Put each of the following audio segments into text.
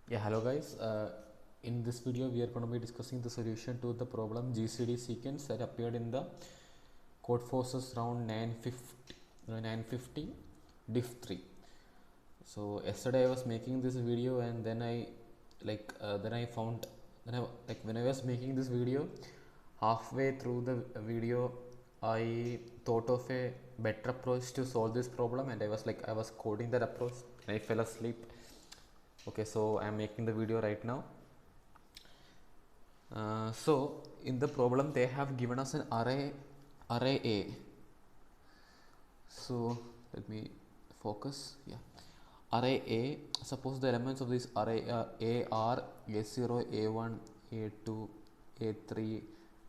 Yeah, hello guys. In this video, we are going to be discussing the solution to the problem GCD sequence that appeared in the Codeforces round 950 diff 3. So yesterday I was making this video, and then I found when I was making this video, halfway through the video, I thought of a better approach to solve this problem, and I was coding that approach, and I fell asleep. Okay, so I am making the video right now. So in the problem they have given us an array A. So let me focus. Yeah, array A. Suppose the elements of this array A are A0, A1, A2, A3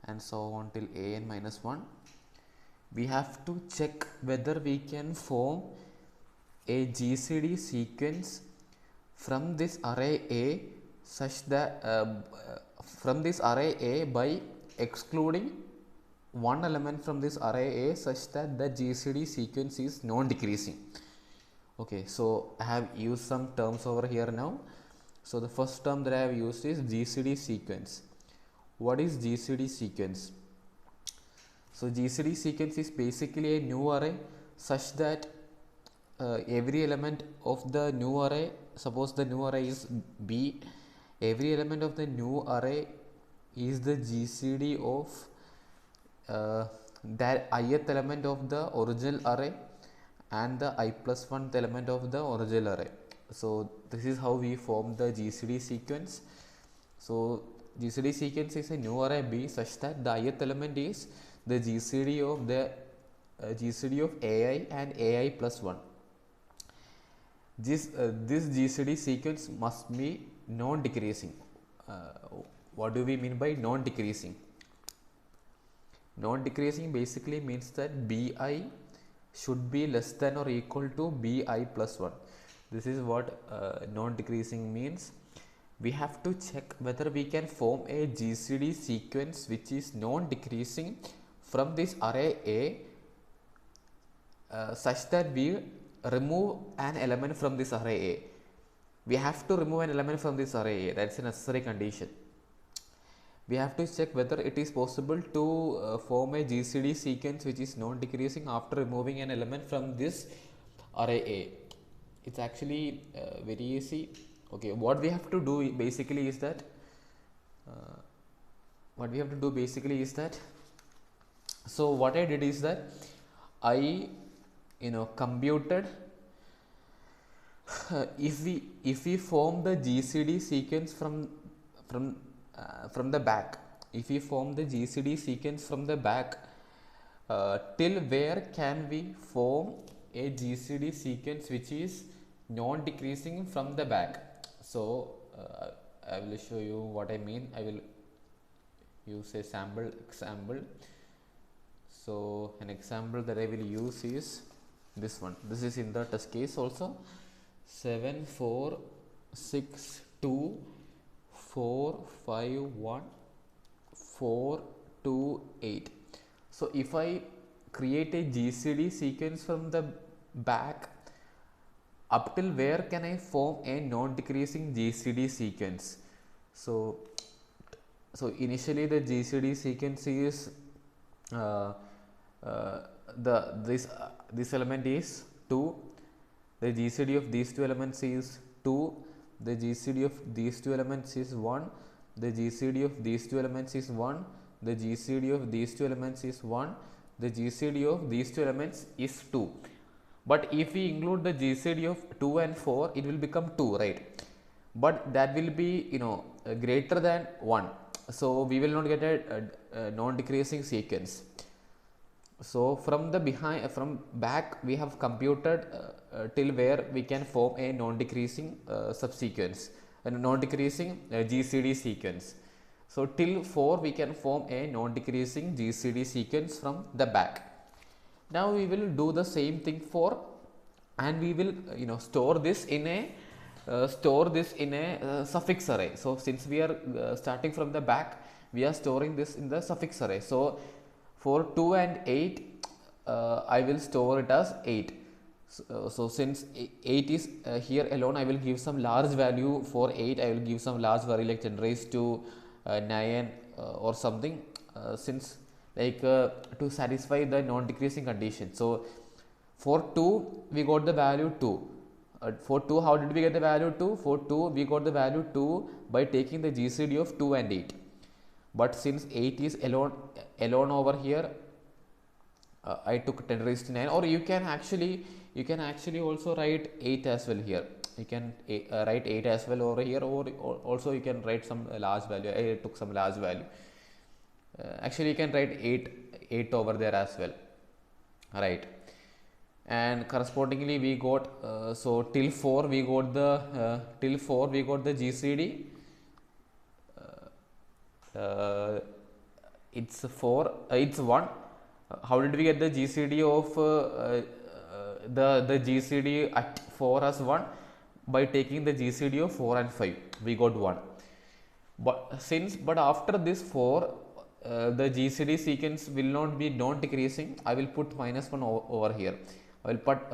and so on till an minus 1. We have to check whether we can form a GCD sequence from this array A such that from this array A by excluding one element from this array A such that the GCD sequence is non-decreasing. Okay, so I have used some terms over here now. So the first term that I have used is GCD sequence. What is GCD sequence? So GCD sequence is basically a new array such that every element of the new array, suppose the new array is B, every element of the new array is the GCD of that ith element of the original array and the I plus 1th element of the original array. So this is how we form the GCD sequence. So GCD sequence is a new array B such that the ith element is the GCD of the GCD of AI and AI plus 1. This GCD sequence must be non-decreasing. What do we mean by non-decreasing? Non-decreasing basically means that Bi should be less than or equal to Bi plus 1. This is what non-decreasing means. We have to check whether we can form a GCD sequence which is non-decreasing from this array A such that we remove an element from this array A. We have to remove an element from this array A. That's a necessary condition. We have to check whether it is possible to form a GCD sequence which is non-decreasing after removing an element from this array A. It's actually very easy. Okay, what we have to do basically is that so what I did is that I computed if we form the GCD sequence from the back, if we form the GCD sequence from the back, till where can we form a GCD sequence which is non-decreasing from the back? So I will show you what I mean. I will use a sample example. So an example that I will use is this one. This is in the test case also. 7 4 6 2 4 5 1 4 2 8. So if I create a GCD sequence from the back, up till where can I form a non-decreasing GCD sequence? So initially the GCD sequence is this element is 2, the GCD of these two elements is 2, the GCD of these two elements is 1, the GCD of these two elements is 1, the GCD of these two elements is 1, the GCD of these two elements is 2. But if we include the GCD of 2 and 4, it will become 2, right? But that will be greater than 1. So we will not get a non-decreasing sequence. So from back we have computed till where we can form a non-decreasing subsequence, a non-decreasing GCD sequence. So till 4 we can form a non-decreasing GCD sequence from the back. Now we will do the same thing for, and we will store this in a suffix array. So since we are starting from the back, we are storing this in the suffix array. So for 2 and 8 I will store it as 8. So since 8 is here alone, I will give some large value for 8. I will give some large value like 10 raised to 9 or something, since like to satisfy the non-decreasing condition. So for 2 we got the value 2. For 2, how did we get the value 2? For 2 we got the value 2 by taking the GCD of 2 and 8. But since 8 is alone over here, I took 10 raised to 9. Or you can actually also write 8 as well here. You can write 8 as well over here, or also you can write some large value. I took some large value. Actually you can write 8 over there as well, right? And correspondingly we got so till 4 we got the GCD. It's 4, it's 1. How did we get the GCD of the GCD at 4 as 1? By taking the GCD of 4 and 5, we got 1. But after this 4, the GCD sequence will not be non-decreasing. I will put minus 1 over here. I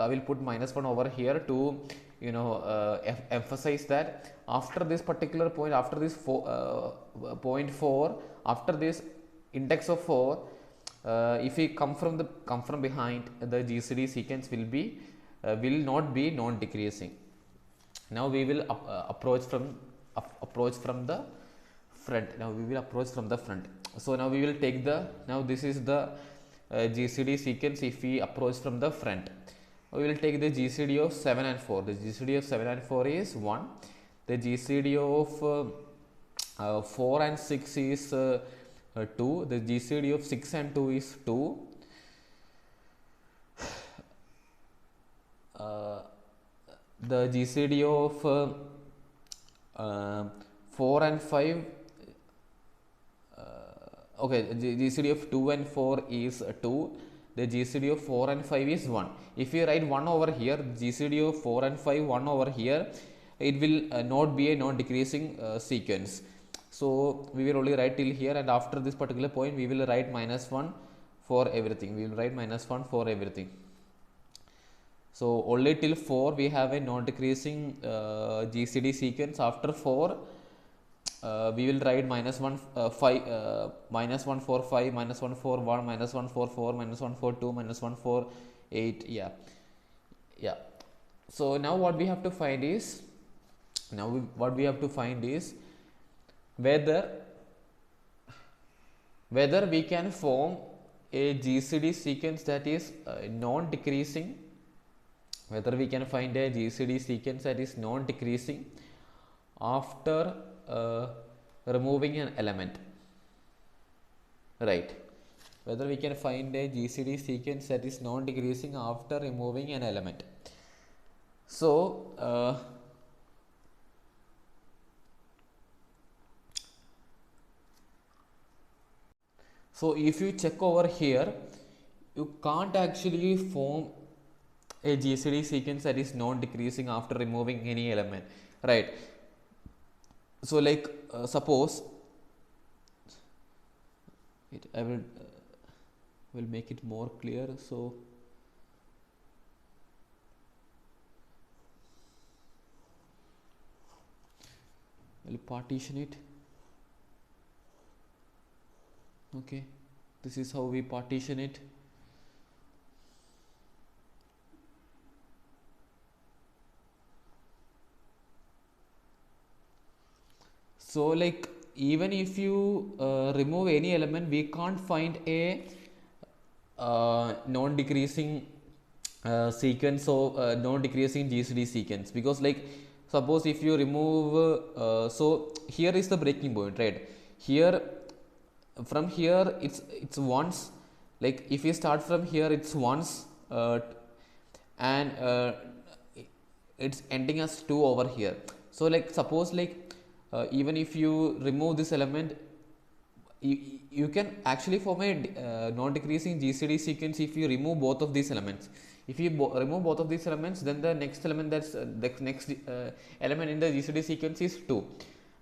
will put minus 1 over here to emphasize that after this particular point, after this point 4, after this index of 4, if we come from behind, the GCD sequence will not be non-decreasing. Now we will approach from the front. Now we will approach from the front. So now we will take this is the GCD sequence. If we approach from the front, we will take the GCD of 7 and 4. The GCD of 7 and 4 is 1. The GCD of 4 and 6 is 2. The GCD of 6 and 2 is 2. The GCD of 4 and 5, okay, the GCD of 2 and 4 is 2. The GCD of 4 and 5 is 1. If you write 1 over here, GCD of 4 and 5, 1 over here, it will not be a non-decreasing sequence. So we will only write till here, and after this particular point we will write minus 1 for everything. We will write minus 1 for everything. So only till 4 we have a non-decreasing GCD sequence. After 4 we will write minus 1 minus 1 for 5, minus 1 for 1, minus 1 for 4, minus 1 for 2, minus 1 for 8. Yeah. So now what we have to find is whether we can form a GCD sequence that is non-decreasing. Whether we can find a GCD sequence that is non-decreasing after removing an element, right? Whether we can find a GCD sequence that is non-decreasing after removing an element. So if you check over here, you can't actually form a GCD sequence that is non-decreasing after removing any element, right? So like suppose I will make it more clear. So I will partition it. Okay, this is how we partition it. So like even if you remove any element, we can't find a non-decreasing sequence of non-decreasing GCD sequence, because like suppose if you remove so here is the breaking point, right? Here from here it's once, like if you start from here it's once and it's ending as 2 over here. So like suppose like even if you remove this element, you can actually form a non-decreasing GCD sequence if you remove both of these elements. If you remove both of these elements, then the next element the next element in the GCD sequence is 2.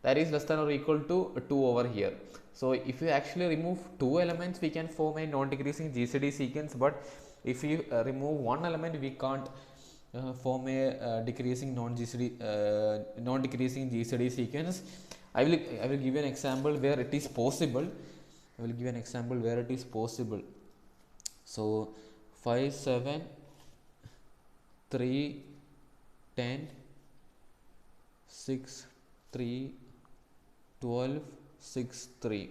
That is less than or equal to 2 over here. So if you actually remove 2 elements, we can form a non-decreasing GCD sequence. But if you remove one element, we can't form a decreasing non-decreasing GCD sequence. I will give you an example where it is possible. I will give you an example where it is possible. So 5, 7, 3, 10, 6, 3, 12, 6, 3.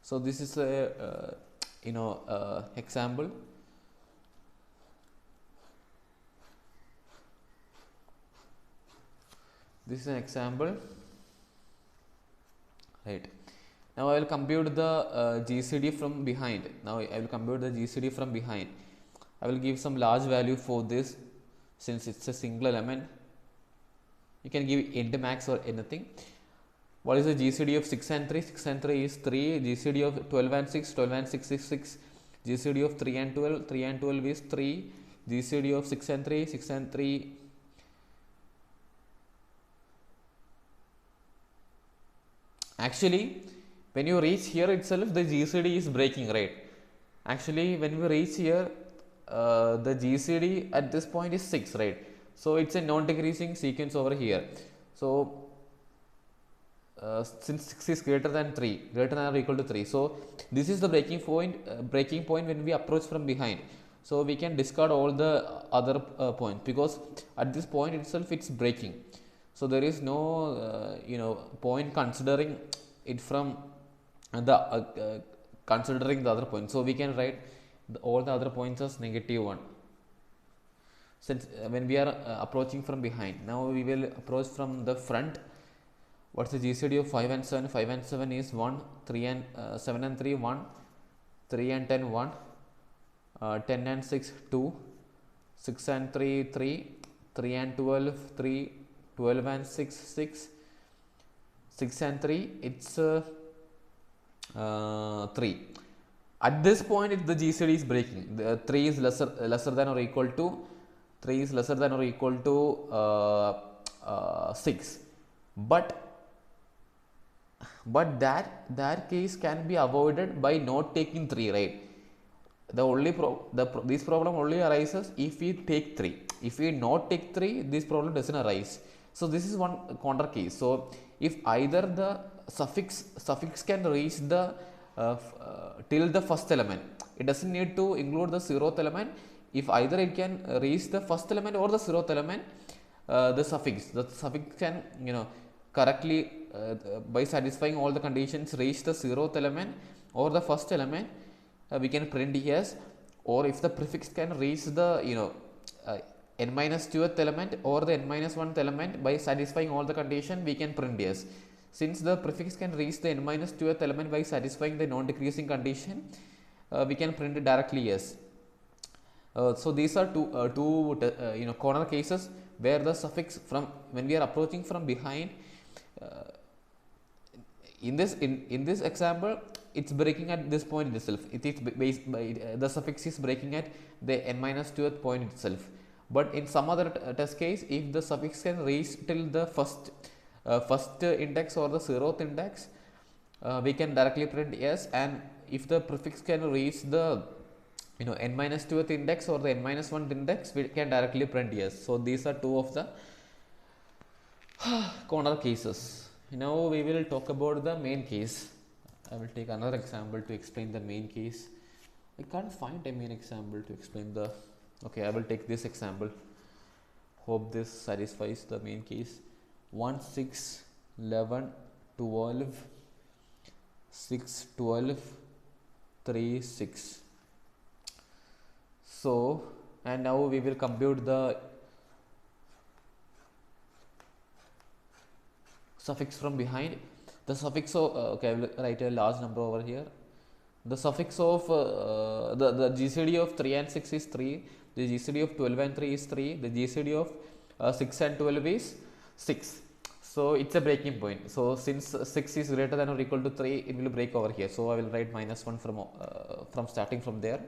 So this is a example. This is an example, right? Now I will compute the GCD from behind. Now I will compute the GCD from behind. I will give some large value for this, since it's a single element. You can give int max or anything. What is the GCD of 6 and 3? 6 and 3 is 3. GCD of 12 and 6, 12 and 6 is 6. GCD of 3 and 12, 3 and 12 is 3. GCD of 6 and 3, 6 and 3. Actually, when you reach here itself, the GCD is breaking, right? Actually, when we reach here, the GCD at this point is 6, right? So it's a non-decreasing sequence over here. So since 6 is greater than or equal to 3, so this is the breaking point when we approach from behind. So we can discard all the other points, because at this point itself it's breaking. So there is no point considering it from the considering the other point. So we can write all the other points as -1, since when we are approaching from behind. Now we will approach from the front. What's the GCD of 5 and 7? 5 and 7 is 1, 3 and 7 and 3 1, 3 and 10 1, 10 and 6 2, 6 and 3 3, 3 and 12 3, 12 and 6 6, 6 and 3 it's 3. At this point the GCD is breaking. The 3 is lesser than or equal to 6, but that case can be avoided by not taking 3, right? The only this problem only arises if we take 3. If we not take 3, this problem doesn't arise. So this is one counter case. So if either the suffix can reach the till the first element, it doesn't need to include the 0th element. If either it can reach the first element or the 0th element, the suffix can correctly by satisfying all the conditions reach the 0th element or the first element, we can print yes. Or if the prefix can reach the n-2th element or the n-1th element by satisfying all the condition, we can print yes. Since the prefix can reach the n-2th element by satisfying the non-decreasing condition, we can print it directly yes. So these are two corner cases where the suffix from when we are approaching from behind. In this example, it's breaking at this point itself. It is based by the suffix is breaking at the n-2th point itself. But in some other test case, if the suffix can reach till the first index or the 0th index, we can directly print yes. And if the prefix can reach the n-2th index or the n-1th index, we can directly print yes. So these are two of the corner cases. Now we will talk about the main case. I will take another example to explain the main case. I can't find a main example to explain the. Okay, I will take this example. Hope this satisfies the main case. 1 6 11 12 6 12 3 6. So, and now we will compute the suffix from behind. The suffix of okay, I will write a large number over here. The suffix of the GCD of 3 and 6 is 3. The GCD of 12 and 3 is 3. The GCD of 6 and 12 is 6. So it's a breaking point. So since 6 is greater than or equal to 3, it will break over here. So I will write -1 from starting from there.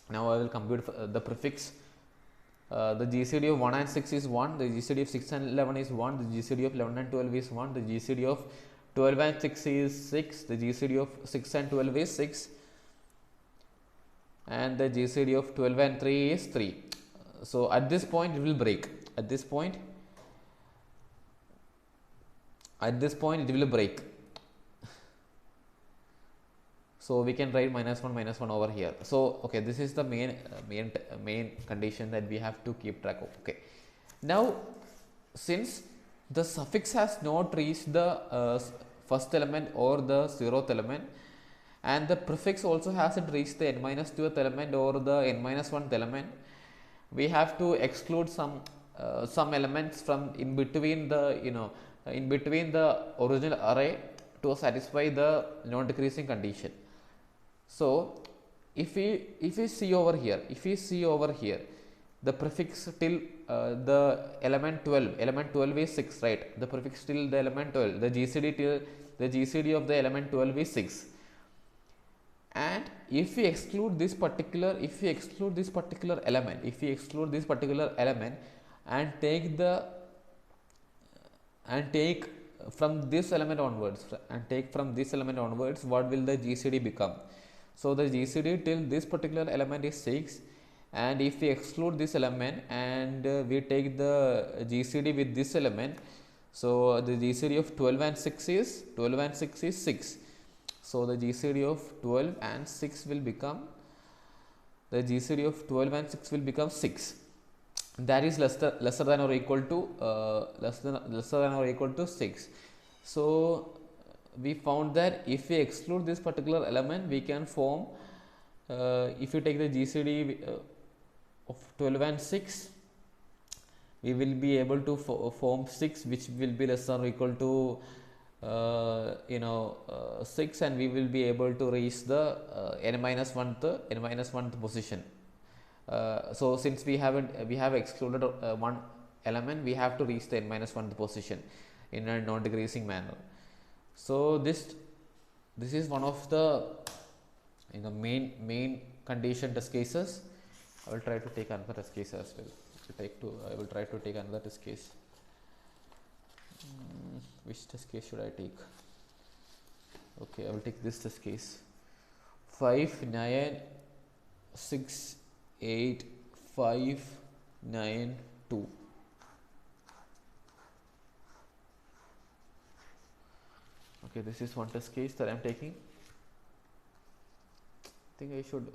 Now I will compute the prefix. The GCD of 1 and 6 is 1. The GCD of 6 and 11 is 1. The GCD of 11 and 12 is 1. The GCD of 12 and 6 is 6. The GCD of 6 and 12 is 6. And the GCD of 12 and 3 is 3. so at this point it will break. At this point it will break. So we can write -1 over here. So okay, this is the main condition that we have to keep track of. Okay, now since the suffix has not reached the first element or the 0th element, and the prefix also hasn't reached the n-2th element or the n-1th element, we have to exclude some elements from in between the in between the original array to satisfy the non-decreasing condition. So if we see over here, the prefix till the element 12 is 6, right? The prefix till the element 12, the GCD till the GCD of the element 12 is 6. And if we exclude this particular element, and take from this element onwards, what will the GCD become? So the GCD till this particular element is 6, and if we exclude this element and we take the GCD with this element, so the GCD of 12 and 6 is 6. So the GCD of 12 and 6 will become, 6. That is lesser than or equal to 6. So we found that if we exclude this particular element, we can form, if you take the GCD of 12 and 6, we will be able to form 6, which will be less than or equal to 6, and we will be able to reach the n-1th position. So since we have excluded one element, we have to reach the n-1th position in a non-decreasing manner. So this is one of the main condition test cases. I will try to take another test case as well. I will try to take another test case. Which test case should I take? Okay, I will take this test case. 5, 9, 6, 8, 5, 9, 2. Okay, this is one test case that I am taking. I think I should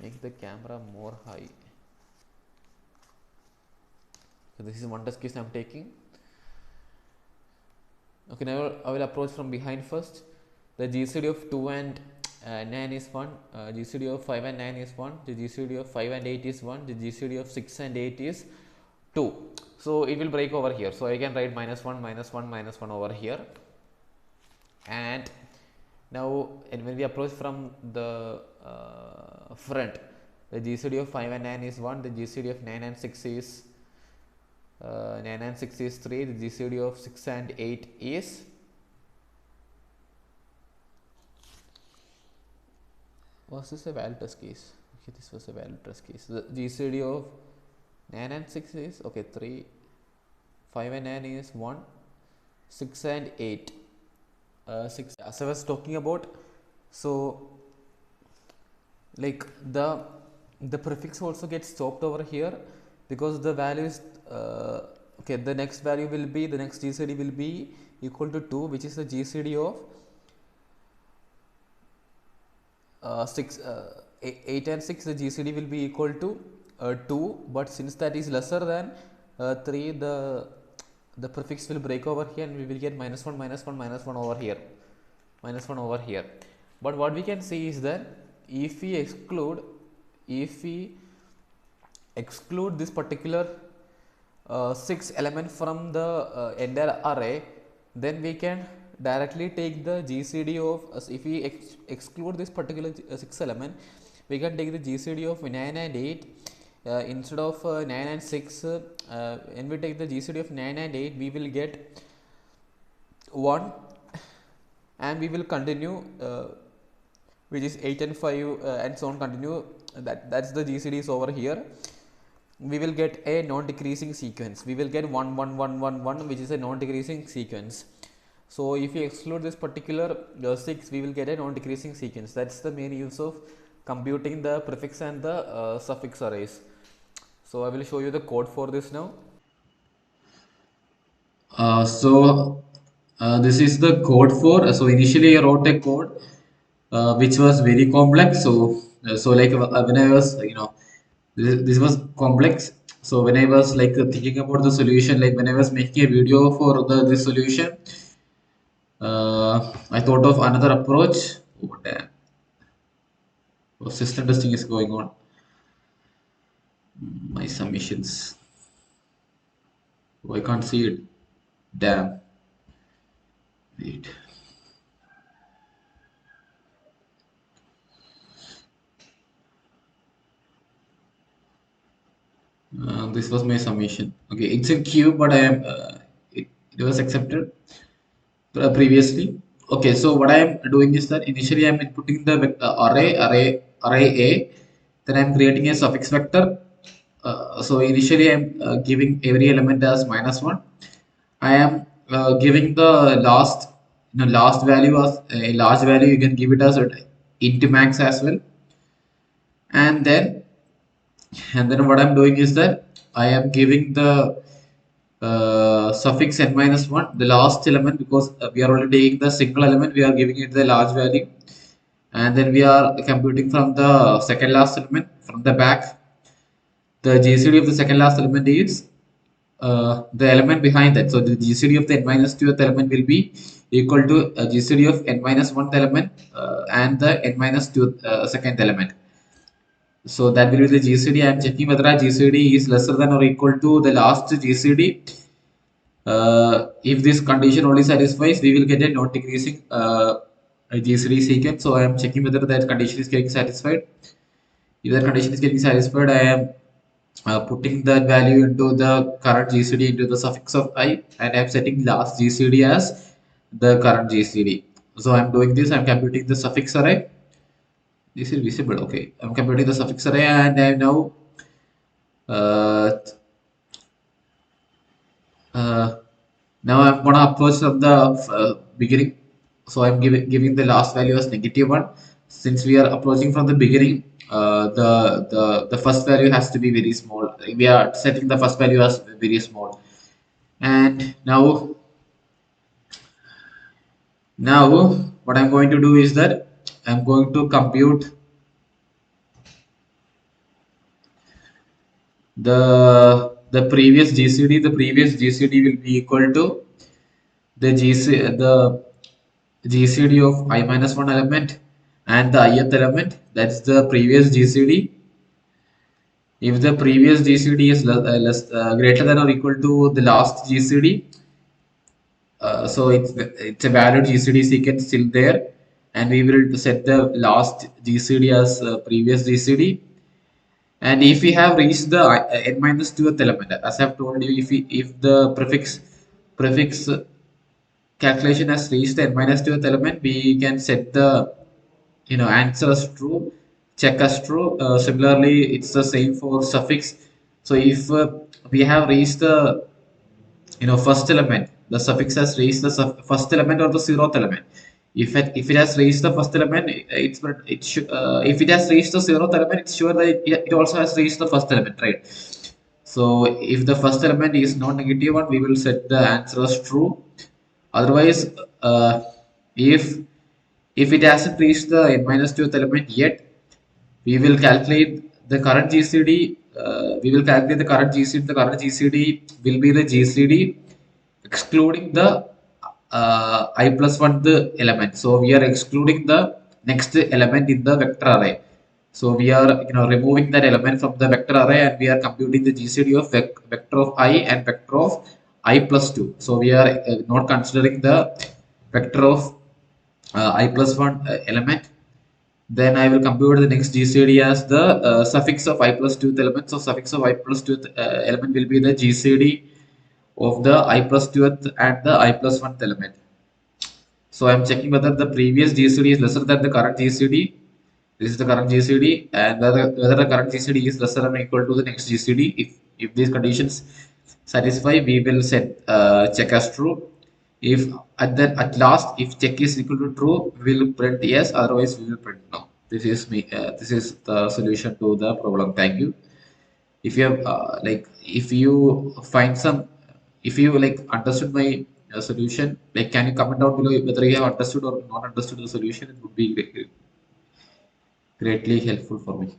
make the camera more high. So this is one test case I am taking. Okay, now I will approach from behind first. The GCD of 2 and 9 is 1, GCD of 5 and 9 is 1, the GCD of 5 and 8 is 1, the GCD of 6 and 8 is 2. So it will break over here. So I can write -1 over here. And now when we approach from the front, the GCD of 5 and 9 is 1, the GCD of 9 and 6 is 3, the GCD of 6 and 8 is was this a valid test case? Okay, this was a valid test case. The GCD of 9 and 6 is 3, 5 and 9 is 1, 6 and 8. 6, as I was talking about, so like the prefix also gets stopped over here, because the value is the next GCD will be equal to 2, which is the GCD of 8 and 6. The GCD will be equal to 2, but since that is lesser than 3, the prefix will break over here, and we will get -1 over here, -1 over here. But what we can see is that if we exclude this particular 6 element from the entire array, then we can directly take the GCD of, if we exclude this particular 6 element, we can take the GCD of 9 and 8 instead of 9 and 6. When we take the GCD of 9 and 8, we will get 1, and we will continue, which is 8 and 5 and so on, continue. That's the GCDs over here. We will get a non-decreasing sequence. We will get 1 1 1 1 1, which is a non-decreasing sequence. So if you exclude this particular 6, we will get a non-decreasing sequence. That's the main use of computing the prefix and the suffix arrays. So I will show you the code for this now. This is the code for. So initially I wrote a code which was very complex. So like when I was this was complex. So when I was like thinking about the solution, like when I was making a video for the this solution, I thought of another approach. Oh, damn. Oh, system testing is going on. My submissions. Oh, I can't see it. Damn. Wait. This was my submission. Okay, it's a queue, but it was accepted previously. Okay, so what I am doing is that initially I am inputting the array A, then I am creating a suffix vector. So initially I am giving every element as -1. I am giving the last last value as a large value. You can give it as a int max as well, and then what I'm doing is that I am giving the suffix n minus 1, the last element, because we are already taking the single element, we are giving it the large value, and then we are computing from the second last element from the back. The GCD of the second last element is the element behind that. So the GCD of the n minus 2th element will be equal to GCD of n minus 1th element and the n minus 2th second element. So that will be the GCD. I am checking whether our GCD is lesser than or equal to the last GCD. If this condition only satisfies, we will get a non-decreasing a GCD sequence. So I am checking whether that condition is getting satisfied. If that condition is getting satisfied, I am putting that value into the current GCD into the suffix of I, and I am setting last GCD as the current GCD. So I am doing this. I am computing the suffix array. This is visible. Okay, I'm computing the suffix array, and I am now uh, uh, now I'm gonna approach from the beginning. So I'm giving the last value as -1. Since we are approaching from the beginning, the first value has to be very small. We are setting the first value as very small. And now what I'm going to do is that I'm going to compute the previous GCD. The previous GCD will be equal to the GCD of I minus 1 element and the ith element. That's the previous GCD. If the previous GCD is greater than or equal to the last GCD, so it's a valid GCD sequence still there, and we will set the last GCD as previous GCD. And if we have reached the n minus 2th element, as I have told you, if the prefix calculation has reached the n minus 2th element, we can set the answer as true, check as true. Similarly, it's the same for suffix. So if we have reached the first element, the suffix has reached the first element or the zeroth element. If it has reached the first element, it should if it has reached the zeroth element, it's sure that it also has reached the first element, right? So if the first element is not negative one, we will set the answer as true. Otherwise, if it hasn't reached the n minus 2th element yet, we will calculate the current GCD. We will calculate the current GCD. The current GCD will be the GCD excluding the I plus 1 the element. So we are excluding the next element in the vector array. So we are removing that element from the vector array, and we are computing the GCD of vector of I and vector of I plus 2. So we are not considering the vector of I plus 1 element. Then I will compute the next GCD as the suffix of I plus 2th element. So suffix of I plus 2th element will be the GCD of the I plus 2th and the I plus 1th element. So I'm checking whether the previous GCD is lesser than the current GCD. This is the current GCD, and whether the current GCD is lesser than or equal to the next GCD. If these conditions satisfy, we will set check as true. If at last, if check is equal to true, we will print yes. Otherwise, we will print no. This is the solution to the problem. Thank you. If you have if you find some, if you like understood my solution, like can you comment down below whether you have understood or not understood the solution? It would be greatly helpful for me.